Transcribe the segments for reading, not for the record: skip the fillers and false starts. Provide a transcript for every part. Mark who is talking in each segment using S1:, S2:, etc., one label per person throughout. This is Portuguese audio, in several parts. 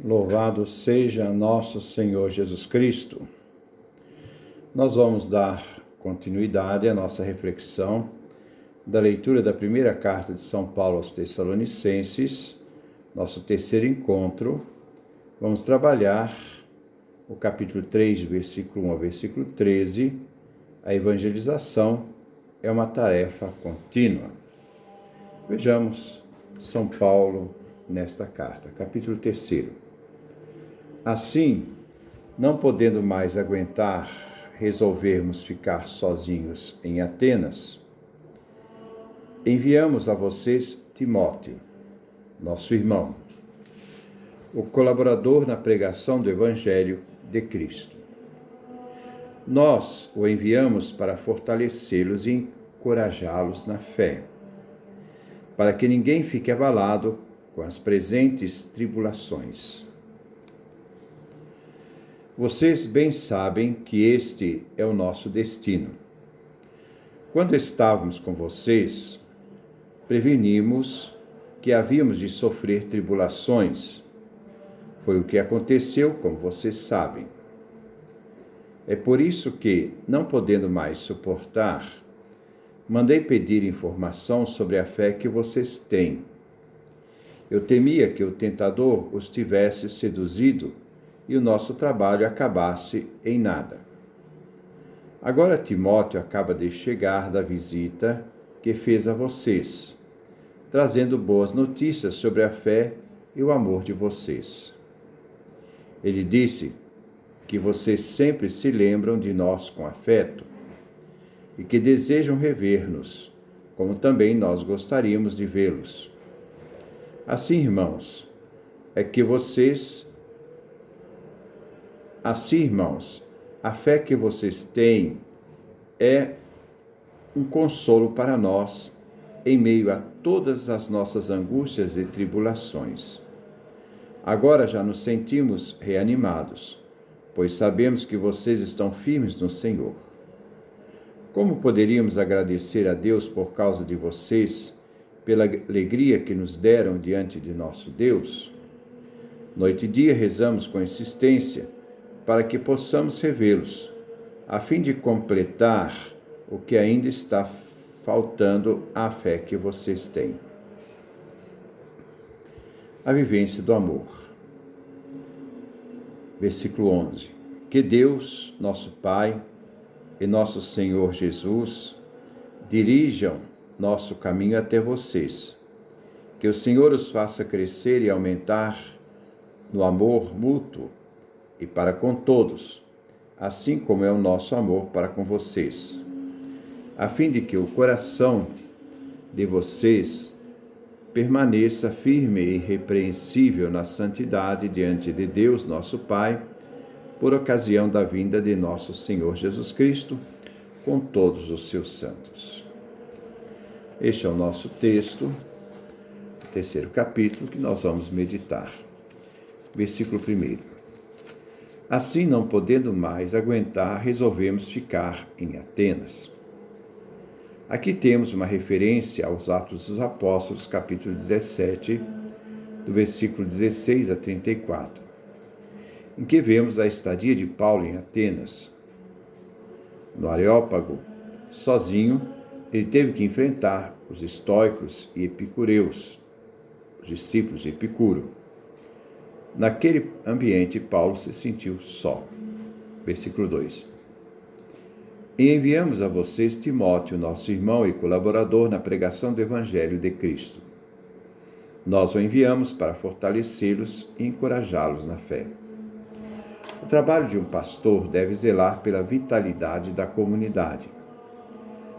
S1: Louvado seja nosso Senhor Jesus Cristo. Nós vamos dar continuidade à nossa reflexão da leitura da primeira carta de São Paulo aos Tessalonicenses, nosso terceiro encontro. Vamos trabalhar o capítulo 3, versículo 1 ao versículo 13. A evangelização é uma tarefa contínua. Vejamos São Paulo nesta carta, capítulo 3. Assim, não podendo mais aguentar resolvermos ficar sozinhos em Atenas, enviamos a vocês Timóteo, nosso irmão, o colaborador na pregação do Evangelho de Cristo. Nós o enviamos para fortalecê-los e encorajá-los na fé, para que ninguém fique abalado com as presentes tribulações. Vocês bem sabem que este é o nosso destino. Quando estávamos com vocês, prevenimos que havíamos de sofrer tribulações. Foi o que aconteceu, como vocês sabem. É por isso que, não podendo mais suportar, mandei pedir informação sobre a fé que vocês têm. Eu temia que o tentador os tivesse seduzido e o nosso trabalho acabasse em nada. Agora Timóteo acaba de chegar da visita que fez a vocês, trazendo boas notícias sobre a fé e o amor de vocês. Ele disse que vocês sempre se lembram de nós com afeto e que desejam rever-nos, como também nós gostaríamos de vê-los. Assim, irmãos, a fé que vocês têm é um consolo para nós em meio a todas as nossas angústias e tribulações. Agora já nos sentimos reanimados, pois sabemos que vocês estão firmes no Senhor. Como poderíamos agradecer a Deus por causa de vocês, pela alegria que nos deram diante de nosso Deus? Noite e dia rezamos com insistência para que possamos revê-los, a fim de completar o que ainda está faltando à fé que vocês têm. A vivência do amor. Versículo 11. Que Deus, nosso Pai, e nosso Senhor Jesus dirijam nosso caminho até vocês. Que o Senhor os faça crescer e aumentar no amor mútuo e para com todos, assim como é o nosso amor para com vocês, a fim de que o coração de vocês permaneça firme e irrepreensível na santidade diante de Deus, nosso Pai, por ocasião da vinda de nosso Senhor Jesus Cristo, com todos os seus santos. Este é o nosso texto, o terceiro capítulo, que nós vamos meditar. Versículo 1. Assim, não podendo mais aguentar, resolvemos ficar em Atenas. Aqui temos uma referência aos Atos dos Apóstolos, capítulo 17, do versículo 16 a 34, em que vemos a estadia de Paulo em Atenas. No Areópago, sozinho, ele teve que enfrentar os estoicos e epicureus, os discípulos de Epicuro. Naquele ambiente, Paulo se sentiu só. Versículo 2. E enviamos a vocês Timóteo, nosso irmão e colaborador na pregação do Evangelho de Cristo. Nós o enviamos para fortalecê-los e encorajá-los na fé. O trabalho de um pastor deve zelar pela vitalidade da comunidade.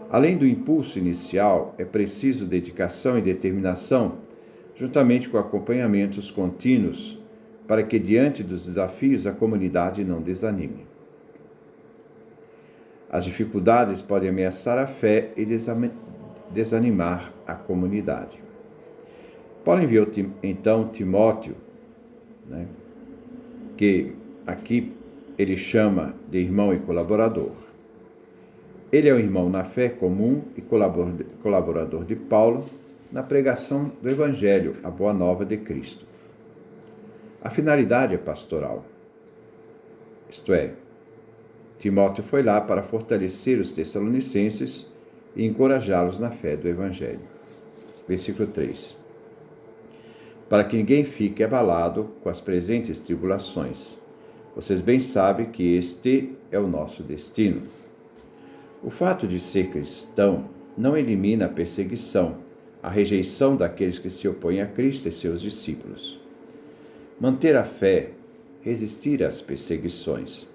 S1: Além do impulso inicial, é preciso dedicação e determinação, juntamente com acompanhamentos contínuos, para que, diante dos desafios, a comunidade não desanime. As dificuldades podem ameaçar a fé e desanimar a comunidade. Paulo enviou então Timóteo, que aqui ele chama de irmão e colaborador. Ele é o irmão na fé comum e colaborador de Paulo na pregação do Evangelho, a Boa Nova de Cristo. A finalidade é pastoral, isto é, Timóteo foi lá para fortalecer os tessalonicenses e encorajá-los na fé do Evangelho. Versículo 3. Para que ninguém fique abalado com as presentes tribulações. Vocês bem sabem que este é o nosso destino. O fato de ser cristão não elimina a perseguição, a rejeição daqueles que se opõem a Cristo e seus discípulos. Manter a fé, resistir às perseguições.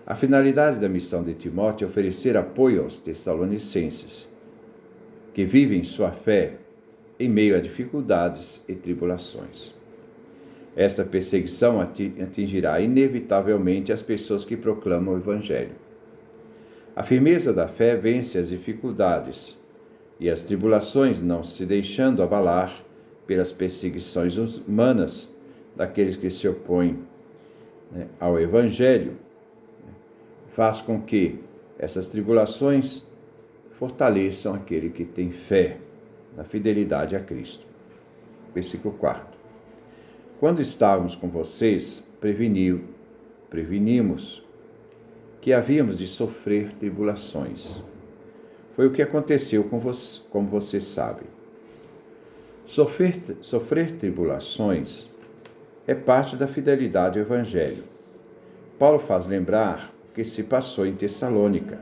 S1: A finalidade da missão de Timóteo é oferecer apoio aos tessalonicenses, que vivem sua fé em meio a dificuldades e tribulações. Esta perseguição atingirá inevitavelmente as pessoas que proclamam o Evangelho. A firmeza da fé vence as dificuldades e as tribulações, não se deixando abalar pelas perseguições humanas daqueles que se opõem ao Evangelho, faz com que essas tribulações fortaleçam aquele que tem fé na fidelidade a Cristo. Versículo 4. Quando estávamos com vocês, prevenimos que havíamos de sofrer tribulações. Foi o que aconteceu como vocês sabem. Sofrer tribulações é parte da fidelidade ao Evangelho. Paulo faz lembrar o que se passou em Tessalônica,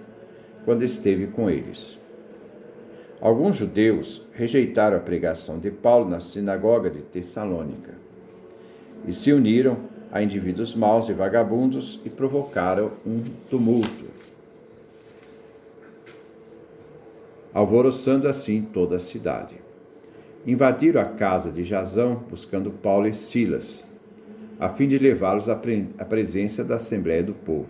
S1: quando esteve com eles. Alguns judeus rejeitaram a pregação de Paulo na sinagoga de Tessalônica e se uniram a indivíduos maus e vagabundos e provocaram um tumulto, alvoroçando assim toda a cidade. Invadiram a casa de Jasão, buscando Paulo e Silas, a fim de levá-los à presença da Assembleia do Povo.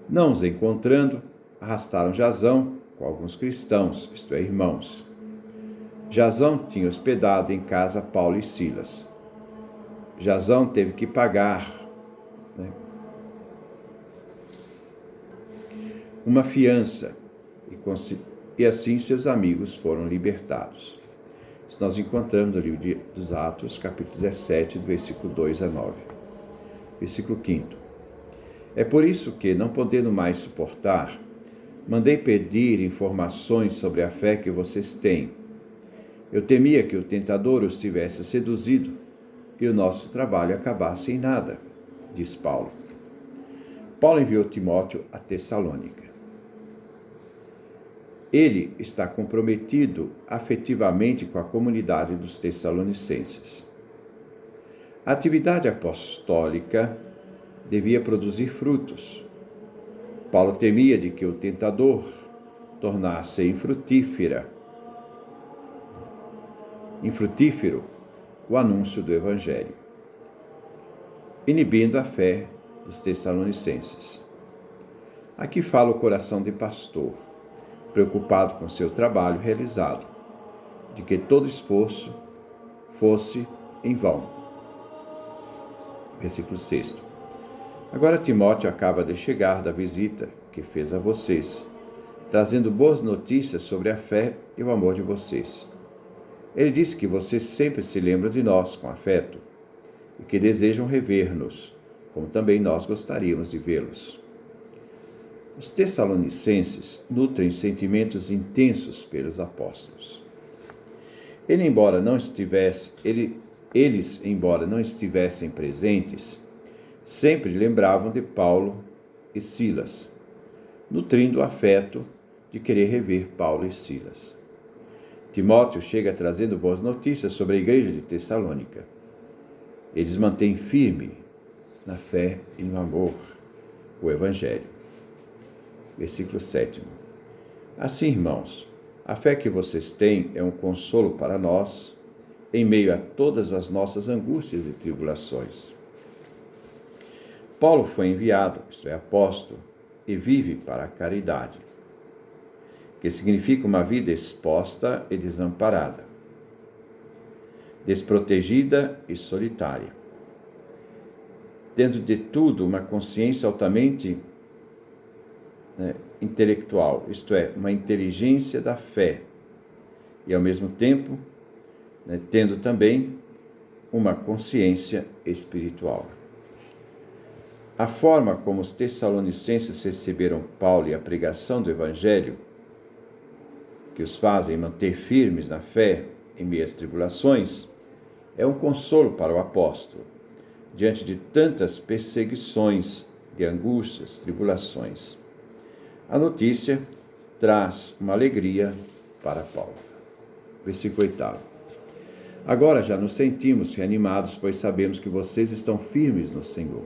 S1: Não os encontrando, arrastaram Jasão com alguns cristãos, isto é, irmãos. Jasão tinha hospedado em casa Paulo e Silas. Jasão teve que pagar uma fiança e assim seus amigos foram libertados. Isso nós encontramos no livro dos Atos, capítulo 17, do versículo 2 a 9. Versículo 5. É por isso que, não podendo mais suportar, mandei pedir informações sobre a fé que vocês têm. Eu temia que o tentador os tivesse seduzido e o nosso trabalho acabasse em nada, diz Paulo. Paulo enviou Timóteo a Tessalônica. Ele está comprometido afetivamente com a comunidade dos tessalonicenses. A atividade apostólica devia produzir frutos. Paulo temia de que o tentador tornasse infrutífero o anúncio do Evangelho, inibindo a fé dos tessalonicenses. Aqui fala o coração de pastor, preocupado com seu trabalho realizado, de que todo esforço fosse em vão. Versículo 6. Agora Timóteo acaba de chegar da visita que fez a vocês, trazendo boas notícias sobre a fé e o amor de vocês. Ele disse que vocês sempre se lembram de nós com afeto e que desejam rever-nos, como também nós gostaríamos de vê-los. Os tessalonicenses nutrem sentimentos intensos pelos apóstolos. Eles, embora não estivessem presentes, sempre lembravam de Paulo e Silas, nutrindo o afeto de querer rever Paulo e Silas. Timóteo chega trazendo boas notícias sobre a igreja de Tessalônica. Eles mantêm firme na fé e no amor o Evangelho. Versículo 7. Assim, irmãos, a fé que vocês têm é um consolo para nós, em meio a todas as nossas angústias e tribulações. Paulo foi enviado, isto é, apóstolo, e vive para a caridade, que significa uma vida exposta e desamparada, desprotegida e solitária, tendo de tudo uma consciência altamente intelectual, isto é, uma inteligência da fé, e ao mesmo tempo tendo também uma consciência espiritual. A forma como os tessalonicenses receberam Paulo e a pregação do Evangelho, que os fazem manter firmes na fé em meio às tribulações, é um consolo para o apóstolo, diante de tantas perseguições, de angústias, tribulações. A notícia traz uma alegria para Paulo. Versículo 8. Agora já nos sentimos reanimados, pois sabemos que vocês estão firmes no Senhor.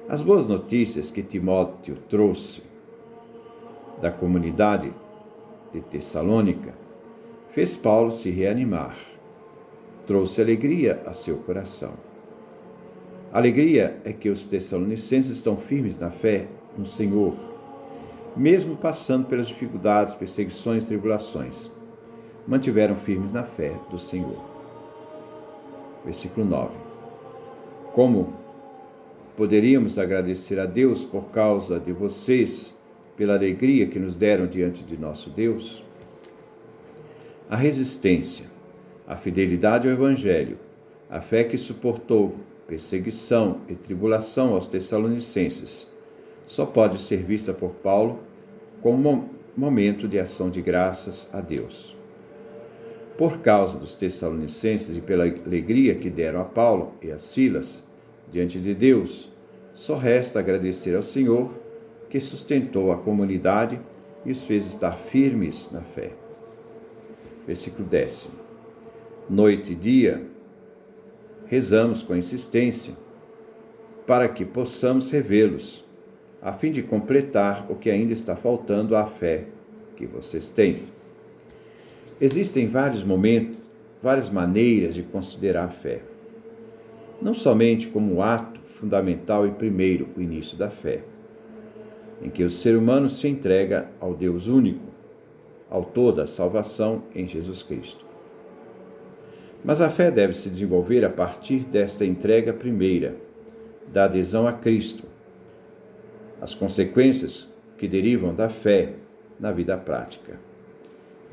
S1: As boas notícias que Timóteo trouxe da comunidade de Tessalônica fez Paulo se reanimar, trouxe alegria a seu coração. A alegria é que os tessalonicenses estão firmes na fé no Senhor, mesmo passando pelas dificuldades, perseguições e tribulações, mantiveram firmes na fé do Senhor. Versículo 9. Como poderíamos agradecer a Deus por causa de vocês, pela alegria que nos deram diante de nosso Deus? A resistência, a fidelidade ao Evangelho, a fé que suportou perseguição e tribulação aos tessalonicenses, só pode ser vista por Paulo como momento de ação de graças a Deus. Por causa dos tessalonicenses e pela alegria que deram a Paulo e a Silas diante de Deus, só resta agradecer ao Senhor que sustentou a comunidade e os fez estar firmes na fé. Versículo 10. Noite e dia, rezamos com insistência para que possamos revê-los, a fim de completar o que ainda está faltando à fé que vocês têm. Existem vários momentos, várias maneiras de considerar a fé. Não somente como um ato fundamental e primeiro, o início da fé, em que o ser humano se entrega ao Deus único, autor da salvação em Jesus Cristo. Mas a fé deve se desenvolver a partir desta entrega primeira, da adesão a Cristo, as consequências que derivam da fé na vida prática,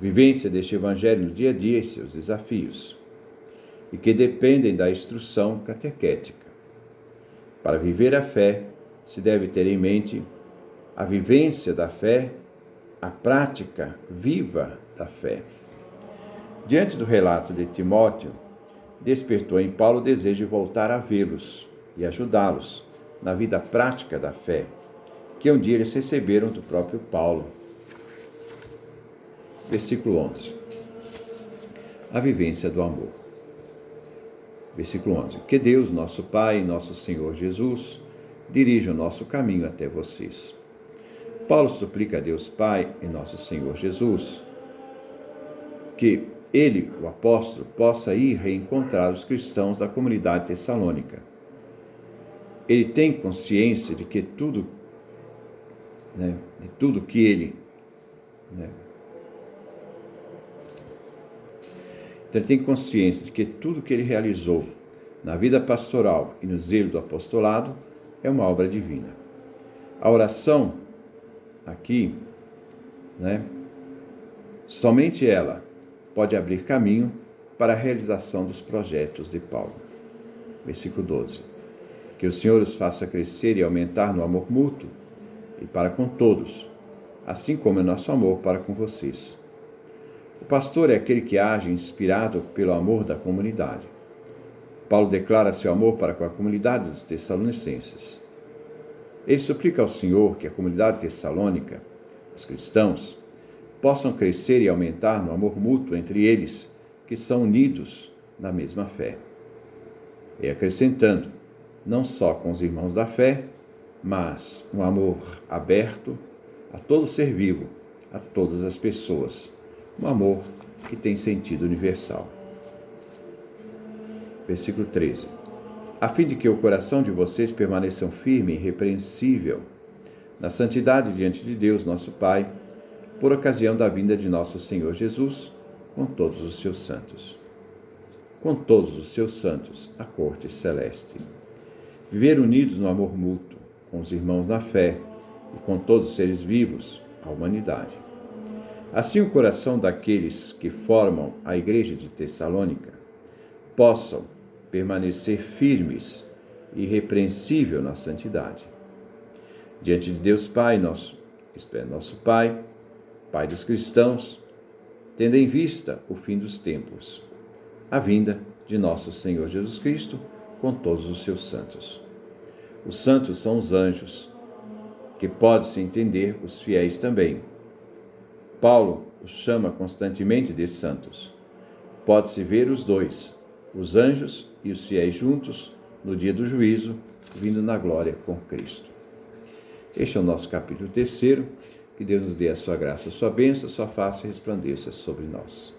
S1: vivência deste Evangelho no dia a dia e seus desafios, e que dependem da instrução catequética. Para viver a fé, se deve ter em mente a vivência da fé, a prática viva da fé. Diante do relato de Timóteo, despertou em Paulo o desejo de voltar a vê-los e ajudá-los na vida prática da fé, que um dia eles receberam do próprio Paulo. Versículo 11. A vivência do amor. Versículo 11. Que Deus, nosso Pai e nosso Senhor Jesus, dirija o nosso caminho até vocês. Paulo suplica a Deus Pai e nosso Senhor Jesus que ele, o apóstolo, possa ir reencontrar os cristãos da comunidade tessalônica. Ele tem consciência de que tudo que ele Então, ele tem consciência de que tudo que ele realizou na vida pastoral e no zelo do apostolado é uma obra divina. A oração, aqui, somente ela pode abrir caminho para a realização dos projetos de Paulo. Versículo 12. Que o Senhor os faça crescer e aumentar no amor mútuo e para com todos, assim como é nosso amor para com vocês. O pastor é aquele que age inspirado pelo amor da comunidade. Paulo declara seu amor para com a comunidade dos tessalonicenses. Ele suplica ao Senhor que a comunidade tessalônica, os cristãos, possam crescer e aumentar no amor mútuo entre eles, que são unidos na mesma fé. E acrescentando, não só com os irmãos da fé, mas um amor aberto a todo ser vivo, a todas as pessoas. Um amor que tem sentido universal. Versículo 13. A fim de que o coração de vocês permaneça firme e irrepreensível na santidade diante de Deus, nosso Pai, por ocasião da vinda de nosso Senhor Jesus, com todos os seus santos. Com todos os seus santos, a corte celeste. Viver unidos no amor mútuo, com os irmãos na fé e com todos os seres vivos, a humanidade. Assim, o coração daqueles que formam a igreja de Tessalônica possam permanecer firmes e irrepreensível na santidade. Diante de Deus Pai, nosso Pai, Pai dos cristãos, tendo em vista o fim dos tempos, a vinda de nosso Senhor Jesus Cristo com todos os seus santos. Os santos são os anjos, que pode-se entender os fiéis também. Paulo os chama constantemente de santos. Pode-se ver os dois, os anjos e os fiéis juntos, no dia do juízo, vindo na glória com Cristo. Este é o nosso capítulo 3º. Que Deus nos dê a sua graça, a sua bênção, a sua face resplandeça sobre nós.